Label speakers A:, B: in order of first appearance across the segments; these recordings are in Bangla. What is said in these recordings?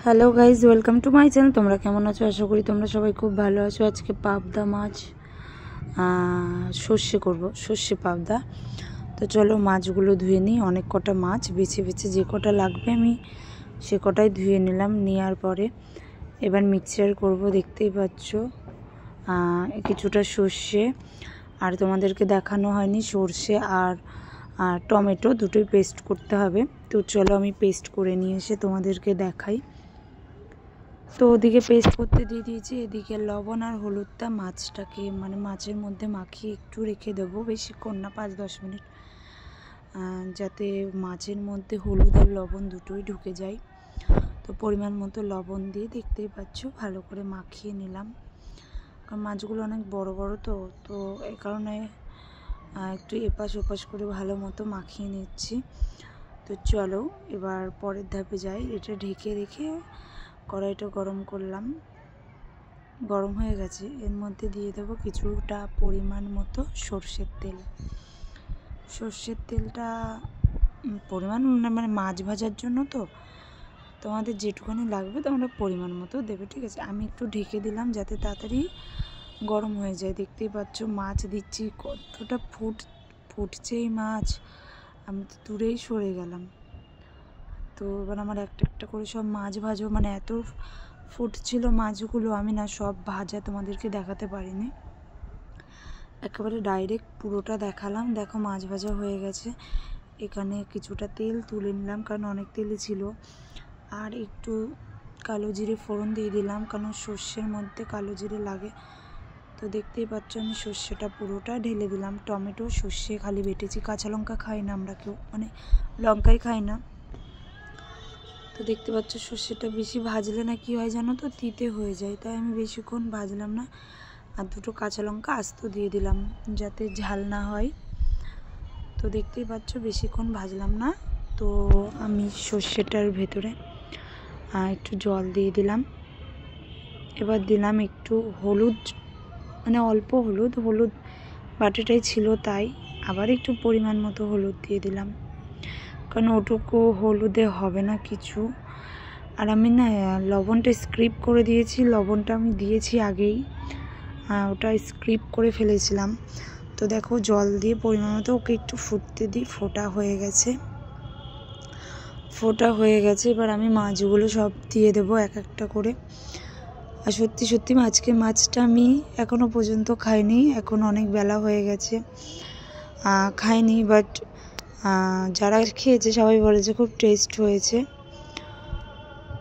A: Hello guys, welcome to my channel. তোমরা কেমন আছো? আশা করি তোমরা সবাই খুব ভালো আছো। আজকে পাবদা মাছ সর্ষে পাবদা। তো চলো মাছগুলো ধুয়ে নিই। অনেক কটা মাছ বেছে বেছে যে কটা লাগবে আমি সে কটাই ধুয়ে নিলাম। নেওয়ার পরে এবার মিক্সচার করব। দেখতেই পাচ্ছ কিছুটা সর্ষে, আর তোমাদেরকে দেখানো হয়নি, সর্ষে আর টমেটো দুটোই পেস্ট করতে হবে। তো চলো আমি পেস্ট করে নিয়ে এসে তোমাদেরকে দেখাই। তো ওদিকে পেস্ট করতে দিয়ে দিয়েছি। এদিকে লবণ আর হলুদটা মাছটাকে মাছের মধ্যে মাখিয়ে একটু রেখে দেবো, বেশিক্ষণ না, 5-10 মিনিট, যাতে মাছের মধ্যে হলুদ আর লবণ দুটোই ঢুকে যায়। তো পরিমাণ মতো লবণ দিয়ে দেখতেই পাচ্ছ ভালো করে মাখিয়ে নিলাম, কারণ মাছগুলো অনেক বড় বড় তো এই কারণে একটু এপাশ ওপাশ করে ভালো মতো মাখিয়ে নিচ্ছি। তো চলো এবার পরের ধাপে যাই। এটা ঢেকে রেখে কড়াইটা গরম করলাম, গরম হয়ে গেছে। এর মধ্যে দিয়ে দেবো কিছুটা পরিমাণ মতো সর্ষের তেল। সর্ষের তেলটা পরিমাণ মাছ ভাজার জন্য, তো তোমাদের যেটুখানি লাগবে তোমরা পরিমাণ মতো দেবে, ঠিক আছে। আমি একটু ঢেকে দিলাম যাতে তাড়াতাড়ি গরম হয়ে যায়। দেখতেই পাচ্ছ মাছ দিচ্ছি, কতটা ফুটছে এই মাছ, আমি তো দূরেই সরে গেলাম। তো এবার আমার একটা একটা করে সব মাছ ভাজো, এত ফুটছিল মাছগুলো, আমি না সব ভাজা তোমাদেরকে দেখাতে পারিনি, একেবারে ডাইরেক্ট পুরোটা দেখালাম। দেখো মাছ ভাজা হয়ে গেছে। এখানে কিছুটা তেল তুলে নিলাম, কারণ অনেক তেলই ছিল। আর একটু কালো জিরে ফোড়ন দিয়ে দিলাম, কারণ সর্ষের মধ্যে কালো জিরে লাগে। তো দেখতেই পাচ্ছ আমি সর্ষেটা পুরোটা ঢেলে দিলাম। টমেটো সর্ষে খালি বেটেছি, কাঁচা লঙ্কা খাই না আমরা কেউ, লঙ্কাই খাই না। তো দেখতে পাচ্ছ সর্ষেটা বেশি ভাজলে না কি হয় জানো তো, তিতে হয়ে যায়, তাই আমি বেশিক্ষণ ভাজলাম না। আর দুটো কাঁচা লঙ্কা আস্ত দিয়ে দিলাম যাতে ঝাল না হয়। তো দেখতেই পাচ্ছ বেশিক্ষণ ভাজলাম না। তো আমি সর্ষেটার ভেতরে একটু জল দিয়ে দিলাম। এবার দিলাম একটু হলুদ, অল্প হলুদ বাটিটাই ছিল তাই, আবার একটু পরিমাণ মতো হলুদ দিয়ে দিলাম, কারণ ওটুকু হলুদে হবে না কিছু। আর আমি না লবণটা স্কিপ করে দিয়েছি, লবণটা আমি দিয়েছি আগেই, ওটা স্কিপ করে ফেলেছিলাম। তো দেখো জল দিয়ে পরিমাণ মতো ওকে একটু ফুটতে দিই। ফোটা হয়ে গেছে। এবার আমি মাছগুলো সব দিয়ে দেবো এক একটা করে। আর সত্যি আজকে মাছটা আমি এখনও পর্যন্ত খাইনি, এখন অনেক বেলা হয়ে গেছে, খাইনি। বাট যারা খেয়েছে সবাই বলেছে খুব টেস্ট হয়েছে।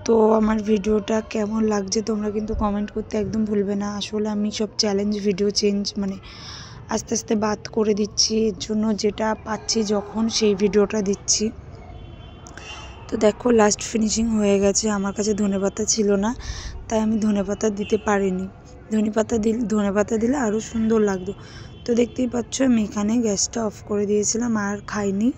A: তো আমার ভিডিওটা কেমন লাগছে তোমরা কিন্তু কমেন্ট করতে একদম ভুলবে না। আসলে আমি সব চ্যালেঞ্জ ভিডিও আস্তে আস্তে বাদ করে দিচ্ছি, এর জন্য যেটা পাচ্ছি যখন সেই ভিডিওটা দিচ্ছি। তো দেখো লাস্ট ফিনিশিং হয়ে গেছে। আমার কাছে ধনেপাতা ছিল না, তাই আমি ধনেপাতা দিতে পারিনি। ধনেপাতা দিলে আরও সুন্দর লাগতো। তো দেখতেই পাচ্ছ আমি এখানে গ্যাসটা অফ করে দিয়েছিলাম, আর খাইনি।